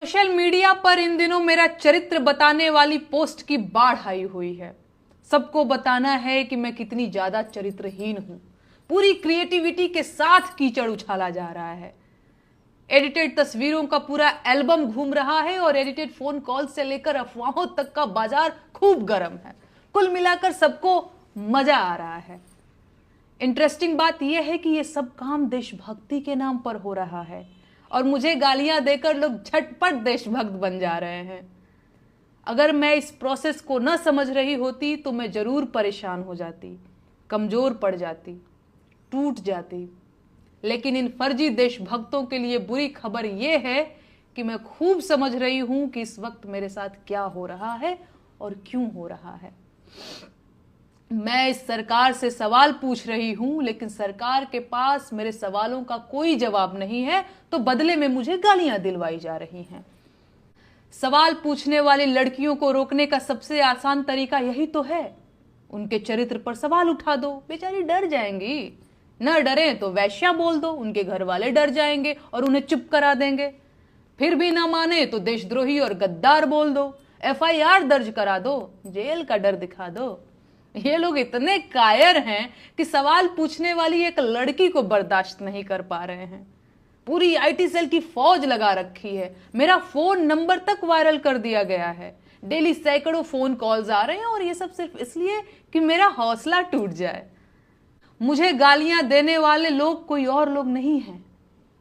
Social media पर इन दिनों मेरा चरित्र बताने वाली पोस्ट की बाढ़ आई हुई है। सबको बताना है कि मैं कितनी ज्यादा चरित्रहीन हूं। पूरी क्रिएटिविटी के साथ कीचड़ उछाला जा रहा है। एडिटेड तस्वीरों का पूरा एल्बम घूम रहा है और एडिटेड फोन कॉल से लेकर अफवाहों तक का बाजार खूब गर्म है। कुल मिलाकर सबको मजा आ रहा है। इंटरेस्टिंग बात यह है कि यह सब काम देशभक्ति के नाम पर हो रहा है और मुझे गालियां देकर लोग झटपट देशभक्त बन जा रहे हैं। अगर मैं इस प्रोसेस को न समझ रही होती तो मैं जरूर परेशान हो जाती, कमजोर पड़ जाती, टूट जाती। लेकिन इन फर्जी देशभक्तों के लिए बुरी खबर यह है कि मैं खूब समझ रही हूं कि इस वक्त मेरे साथ क्या हो रहा है और क्यों हो रहा है। मैं इस सरकार से सवाल पूछ रही हूं, लेकिन सरकार के पास मेरे सवालों का कोई जवाब नहीं है, तो बदले में मुझे गालियां दिलवाई जा रही हैं। सवाल पूछने वाली लड़कियों को रोकने का सबसे आसान तरीका यही तो है, उनके चरित्र पर सवाल उठा दो। बेचारी डर जाएंगी। न डरे तो वैश्या बोल दो, उनके घर वाले डर जाएंगे और उन्हें चुप करा देंगे। फिर भी ना माने तो देशद्रोही और गद्दार बोल दो, FIR दर्ज करा दो, जेल का डर दिखा दो। ये लोग इतने कायर हैं कि सवाल पूछने वाली एक लड़की को बर्दाश्त नहीं कर पा रहे हैं। पूरी IT सेल की फौज लगा रखी है। मेरा फोन नंबर तक वायरल कर दिया गया है। डेली सैकड़ों फोन कॉल्स आ रहे हैं और ये सब सिर्फ इसलिए कि मेरा हौसला टूट जाए। मुझे गालियां देने वाले लोग कोई और लोग नहीं हैं।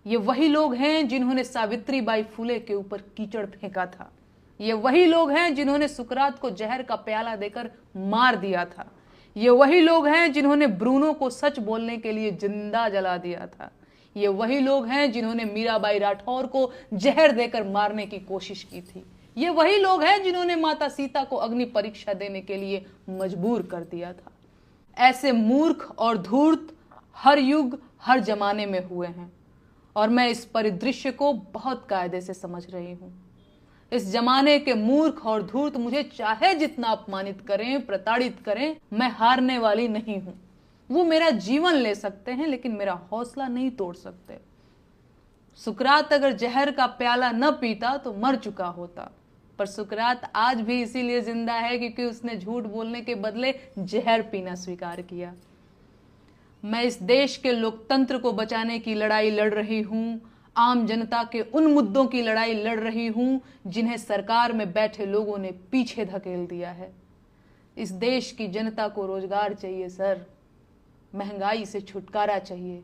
ये वही लोग हैं जिन्होंने सावित्रीबाई फुले के ऊपर कीचड़ फेंका था। ये वही लोग हैं जिन्होंने सुकरात को जहर का प्याला देकर मार दिया था। ये वही लोग हैं जिन्होंने ब्रूनो को सच बोलने के लिए जिंदा जला दिया था। ये वही लोग हैं जिन्होंने मीराबाई राठौर को जहर देकर मारने की कोशिश की थी। ये वही लोग हैं जिन्होंने माता सीता को अग्नि परीक्षा देने के लिए मजबूर कर दिया था। ऐसे मूर्ख और धूर्त हर युग हर जमाने में हुए हैं और मैं इस परिदृश्य को बहुत कायदे से समझ रही हूं। इस जमाने के मूर्ख और धूर्त मुझे चाहे जितना अपमानित करें, प्रताड़ित करें, मैं हारने वाली नहीं हूं। वो मेरा जीवन ले सकते हैं लेकिन मेरा हौसला नहीं तोड़ सकते। सुकरात अगर जहर का प्याला न पीता तो मर चुका होता, पर सुकरात आज भी इसीलिए जिंदा है क्योंकि उसने झूठ बोलने के बदले जहर पीना स्वीकार किया। मैं इस देश के लोकतंत्र को बचाने की लड़ाई लड़ रही हूं। आम जनता के उन मुद्दों की लड़ाई लड़ रही हूं जिन्हें सरकार में बैठे लोगों ने पीछे धकेल दिया है। इस देश की जनता को रोजगार चाहिए सर, महंगाई से छुटकारा चाहिए,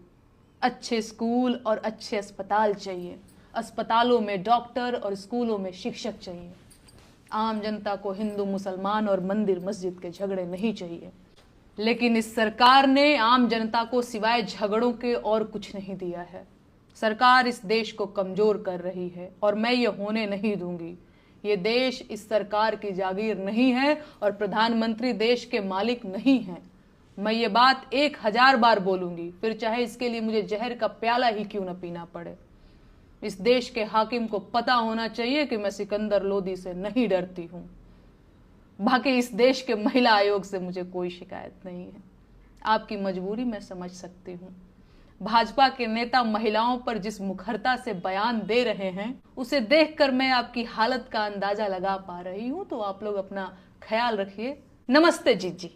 अच्छे स्कूल और अच्छे अस्पताल चाहिए, अस्पतालों में डॉक्टर और स्कूलों में शिक्षक चाहिए। आम जनता को हिंदू मुसलमान और मंदिर मस्जिद के झगड़े नहीं चाहिए। लेकिन इस सरकार ने आम जनता को सिवाय झगड़ों के और कुछ नहीं दिया है। सरकार इस देश को कमजोर कर रही है और मैं ये होने नहीं दूंगी। ये देश इस सरकार की जागीर नहीं है और प्रधानमंत्री देश के मालिक नहीं हैं। मैं ये बात 1000 बार बोलूंगी, फिर चाहे इसके लिए मुझे जहर का प्याला ही क्यों न पीना पड़े। इस देश के हाकिम को पता होना चाहिए कि मैं सिकंदर लोदी से नहीं डरती हूं। बाकी इस देश के महिला आयोग से मुझे कोई शिकायत नहीं है। आपकी मजबूरी मैं समझ सकती हूं। भाजपा के नेता महिलाओं पर जिस मुखरता से बयान दे रहे हैं उसे देखकर मैं आपकी हालत का अंदाजा लगा पा रही हूं। तो आप लोग अपना ख्याल रखिए। नमस्ते जीत जी।